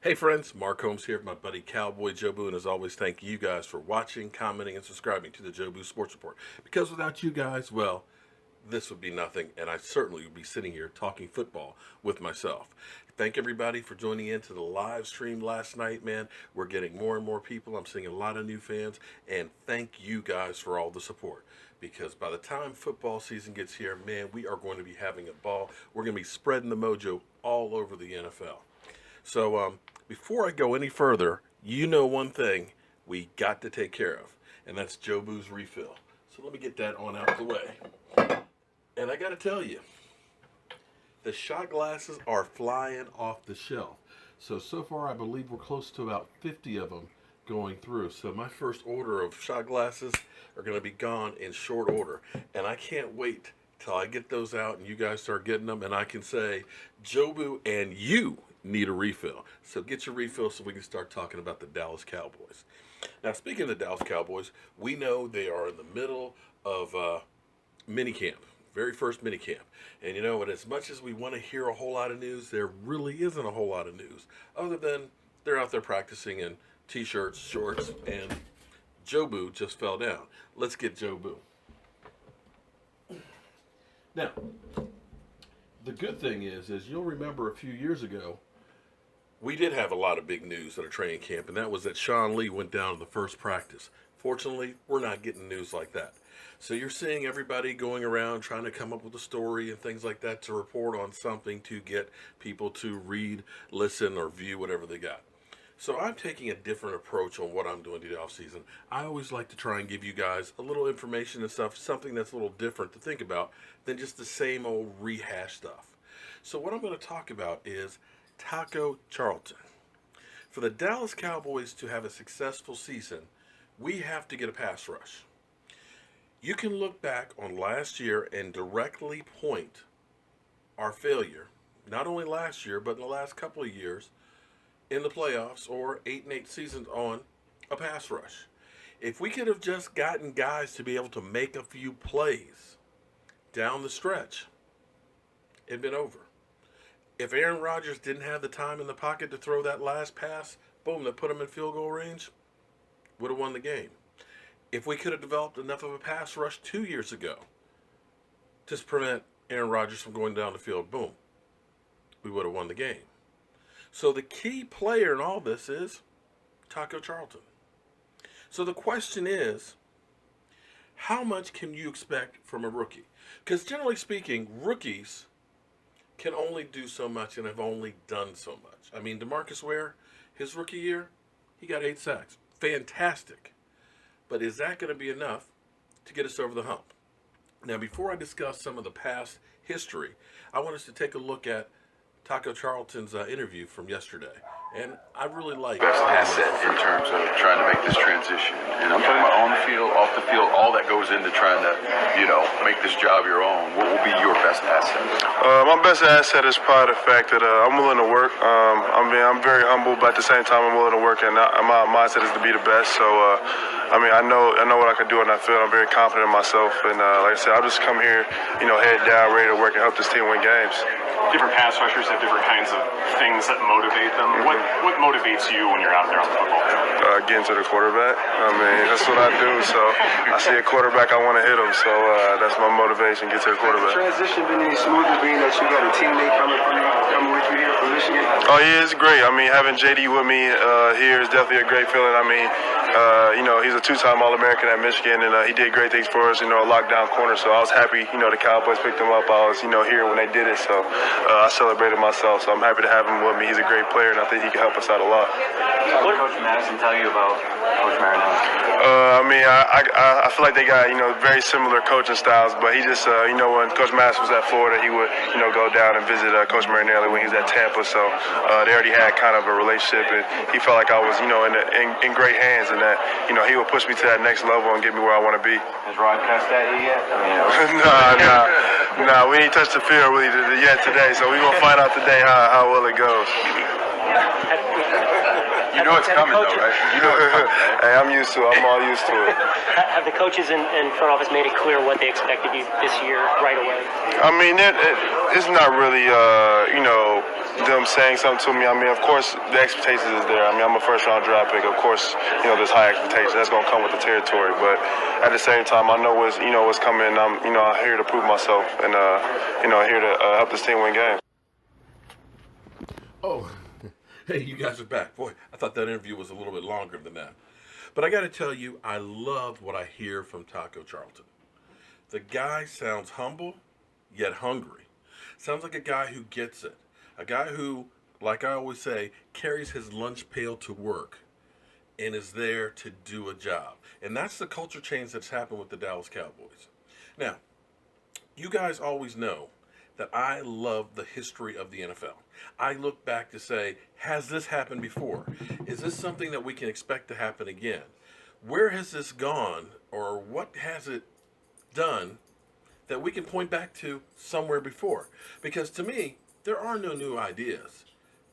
Hey friends, Mark Holmes here with my buddy CowboyJobu, and as always, thank you guys for watching, commenting, and subscribing to the Jobu Sports Report. Because without you guys, well, this would be nothing, and I certainly would be sitting here talking football with myself. Thank everybody for joining in to the live stream last night, man. We're getting more and more people. I'm seeing a lot of new fans, and thank you guys for all the support. Because by the time football season gets here, man, we are going to be having a ball. We're going to be spreading the mojo all over the NFL. So before I go any further, you know one thing we got to take care of, and that's Jobu's refill. So let me get that on out of the way. And I got to tell you, the shot glasses are flying off the shelf. So far I believe we're close to about 50 of them going through. So my first order of shot glasses are going to be gone in short order. And I can't wait till I get those out and you guys start getting them, and I can say, Jobu and you need a refill. So get your refill so we can start talking about the Dallas Cowboys. Now, speaking of the Dallas Cowboys, we know they are in the middle of minicamp, very first minicamp. And you know, and as much as we want to hear a whole lot of news, there really isn't a whole lot of news other than they're out there practicing in t-shirts, shorts, and Jobu just fell down. Let's get Jobu. Now, the good thing is you'll remember a few years ago, we did have a lot of big news at a training camp, and that was that Sean Lee went down to the first practice. Fortunately, we're not getting news like that. So you're seeing everybody going around trying to come up with a story and things like that to report on something to get people to read, listen, or view whatever they got. So I'm taking a different approach on what I'm doing to the offseason. I always like to try and give you guys a little information and stuff, something that's a little different to think about than just the same old rehash stuff. So what I'm going to talk about is Taco Charlton. For the Dallas Cowboys to have a successful season, we have to get a pass rush. You can look back on last year and directly point our failure, not only last year, but in the last couple of years, in the playoffs or 8-8 seasons on a pass rush. If we could have just gotten guys to be able to make a few plays down the stretch, it'd been over. If Aaron Rodgers didn't have the time in the pocket to throw that last pass, boom, that put him in field goal range, would have won the game. If we could have developed enough of a pass rush 2 years ago to prevent Aaron Rodgers from going down the field, boom, we would have won the game. So the key player in all this is Taco Charlton. So the question is, how much can you expect from a rookie? Because generally speaking, rookies can only do so much and have only done so much. I mean, DeMarcus Ware, his rookie year, he got 8 sacks. Fantastic. But is that going to be enough to get us over the hump? Now, before I discuss some of the past history, I want us to take a look at Taco Charlton's interview from yesterday. And I really like best asset in terms of trying to make this transition. And I'm talking about on the field, off the field, all that goes into trying to, make this job your own. What will be your best asset? My best asset is probably the fact that I'm willing to work. I'm very humble, but at the same time, I'm willing to work, and my mindset is to be the best. So, I know what I can do on that field. I'm very confident in myself, and like I said, I'll just come here, head down, ready to work and help this team win games. Different pass rushers have different kinds of things that motivate them. What motivates you when you're out there on the football field? Getting to the quarterback. That's what I do. So I see a quarterback, I want to hit him. So that's my motivation, get to the quarterback. Has the transition been any smoother being that you got a teammate coming with you here from Michigan? Oh, yeah, it's great. Having JD with me here is definitely a great feeling. He's a 2-time All-American at Michigan, and he did great things for us, a lockdown corner. So I was happy, the Cowboys picked him up. I was, here when they did it. So I celebrated myself. So I'm happy to have him with me. He's a great player, and I think he can help us out a lot. What did Coach Madison tell you about Coach Marinelli? I feel like they got, very similar coaching styles, but he just, when Coach Madison was at Florida, he would, go down and visit Coach Marinelli when he was at Tampa. So they already had kind of a relationship, and he felt like I was, in great hands, and that, he would push me to that next level and get me where I want to be. Has Rod cussed at you yet? Nah, we ain't touched the field really yet today, so we're going to find out today how well it goes. You You know it's coming, though, right? You know it's coming, right? Hey, I'm used to it. I'm all used to it. Have the coaches and front office made it clear what they expected you this year right away? I mean, it's not really, them saying something to me. I mean, of course, the expectations is there. I mean, I'm a first-round draft pick. Of course, there's high expectations. That's going to come with the territory. But at the same time, I know what's coming. I'm here to prove myself and, here to help this team win games. Oh, hey, you guys are back. Boy, I thought that interview was a little bit longer than that. But I got to tell you, I love what I hear from Taco Charlton. The guy sounds humble, yet hungry. Sounds like a guy who gets it. A guy who, like I always say, carries his lunch pail to work and is there to do a job. And that's the culture change that's happened with the Dallas Cowboys. Now, you guys always know that I love the history of the NFL. I look back to say, has this happened before? Is this something that we can expect to happen again? Where has this gone, or what has it done that we can point back to somewhere before? Because to me, there are no new ideas.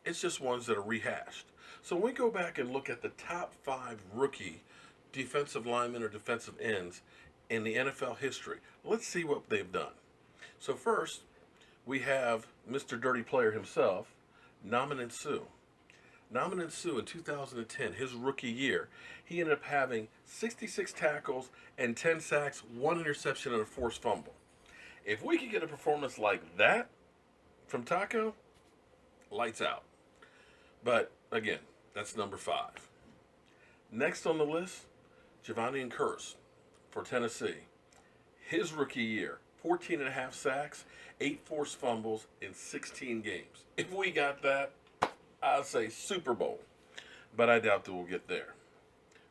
It's just ones that are rehashed. So when we go back and look at the top 5 rookie defensive linemen or defensive ends in the NFL history, let's see what they've done. So first, we have Mr. Dirty Player himself, Ndamukong Suh. Ndamukong Suh in 2010, his rookie year, he ended up having 66 tackles and 10 sacks, 1 interception, and a forced fumble. If we could get a performance like that from Taco, lights out. But again, that's number 5. Next on the list, Jevon Kearse for Tennessee. His rookie year, 14 and a half sacks, 8 forced fumbles in 16 games. If we got that, I'd say Super Bowl. But I doubt that we'll get there.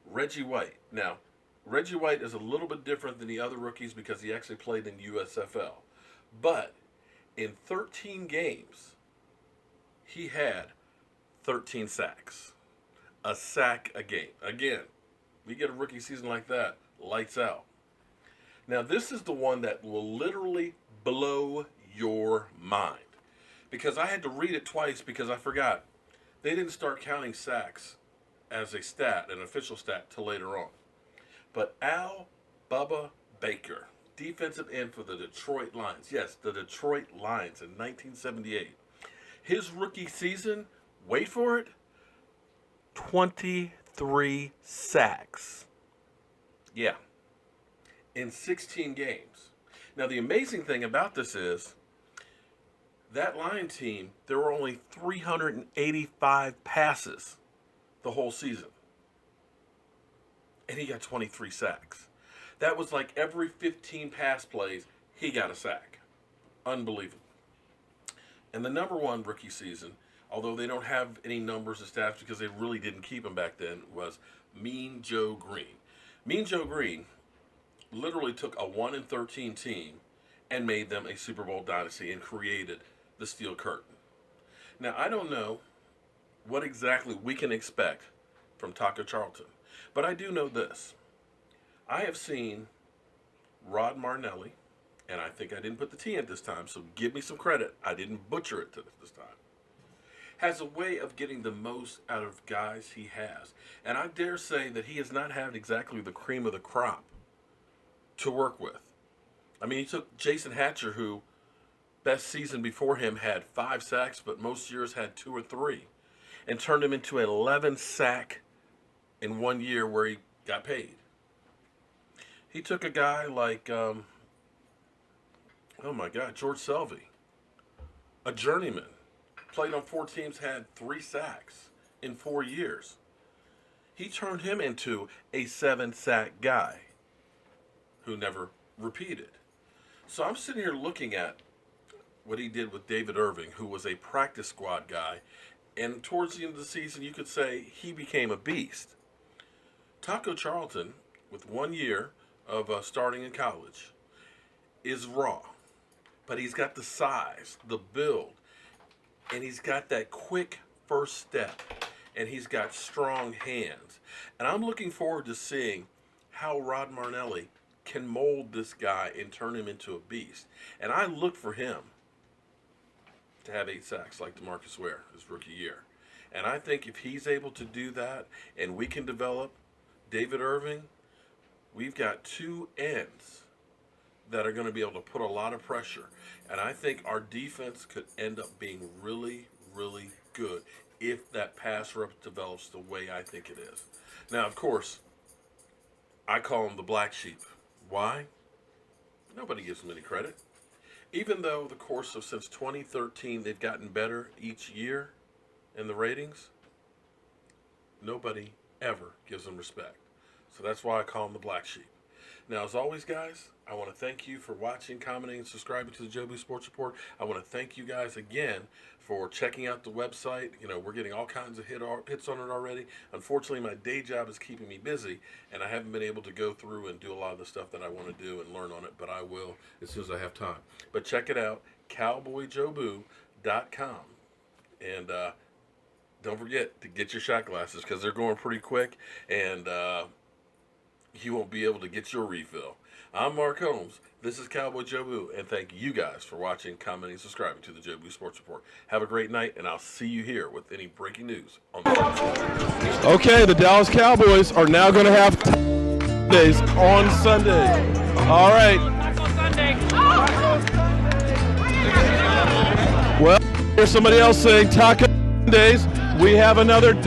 Reggie White. Now, Reggie White is a little bit different than the other rookies because he actually played in USFL. But in 13 games, he had 13 sacks. A sack a game. Again, we get a rookie season like that, lights out. Now, this is the one that will literally blow your mind. Because I had to read it twice because I forgot. They didn't start counting sacks as a stat, an official stat, till later on. But Al Bubba Baker, defensive end for the Detroit Lions. Yes, the Detroit Lions in 1978. His rookie season, wait for it, 23 sacks. Yeah. In 16 games. Now, the amazing thing about this is that Lion team, there were only 385 passes the whole season. And he got 23 sacks. That was like every 15 pass plays, he got a sack. Unbelievable. And the number 1 rookie season, although they don't have any numbers or stats because they really didn't keep him back then, was Mean Joe Green. Mean Joe Green literally took a 1-13 team and made them a Super Bowl dynasty and created the Steel Curtain. Now, I don't know what exactly we can expect from Taco Charlton, but I do know this. I have seen Rod Martinelli, and I think I didn't put the T in this time, so give me some credit. I didn't butcher it this time. Has a way of getting the most out of guys he has. And I dare say that he has not had exactly the cream of the crop to work with. I mean, he took Jason Hatcher, who best season before him had 5 sacks, but most years had 2 or 3, and turned him into an 11 sack in 1 year where he got paid. He took a guy like, George Selvey, a journeyman, played on 4 teams, had 3 sacks in 4 years. He turned him into a 7-sack guy who never repeated. So I'm sitting here looking at what he did with David Irving, who was a practice squad guy, and towards the end of the season, you could say he became a beast. Taco Charlton, with 1 year of starting in college, is raw, but he's got the size, the build, and he's got that quick first step, and he's got strong hands. And I'm looking forward to seeing how Rod Martinelli can mold this guy and turn him into a beast. And I look for him to have 8 sacks like DeMarcus Ware his rookie year. And I think if he's able to do that and we can develop David Irving, we've got two ends that are going to be able to put a lot of pressure. And I think our defense could end up being really, really good if that pass rush develops the way I think it is. Now, of course, I call them the black sheep. Why? Nobody gives them any credit. Even though the course of since 2013 they've gotten better each year in the ratings, nobody ever gives them respect. So that's why I call them the black sheep. Now, as always, guys, I want to thank you for watching, commenting, and subscribing to the Jobu Sports Report. I want to thank you guys again for checking out the website. You know, we're getting all kinds of hits on it already. Unfortunately, my day job is keeping me busy, and I haven't been able to go through and do a lot of the stuff that I want to do and learn on it, but I will as soon as I have time. But check it out, CowboyJobu.com. And don't forget to get your shot glasses because they're going pretty quick, and you won't be able to get your refill. I'm Mark Holmes. This is Cowboy Jobu, and thank you guys for watching, commenting, and subscribing to the Jobu Sports Report. Have a great night, and I'll see you here with any breaking news on the Okay, the Dallas Cowboys are now going to have days on Sunday. All right. Well, here's somebody else saying Taco days. We have another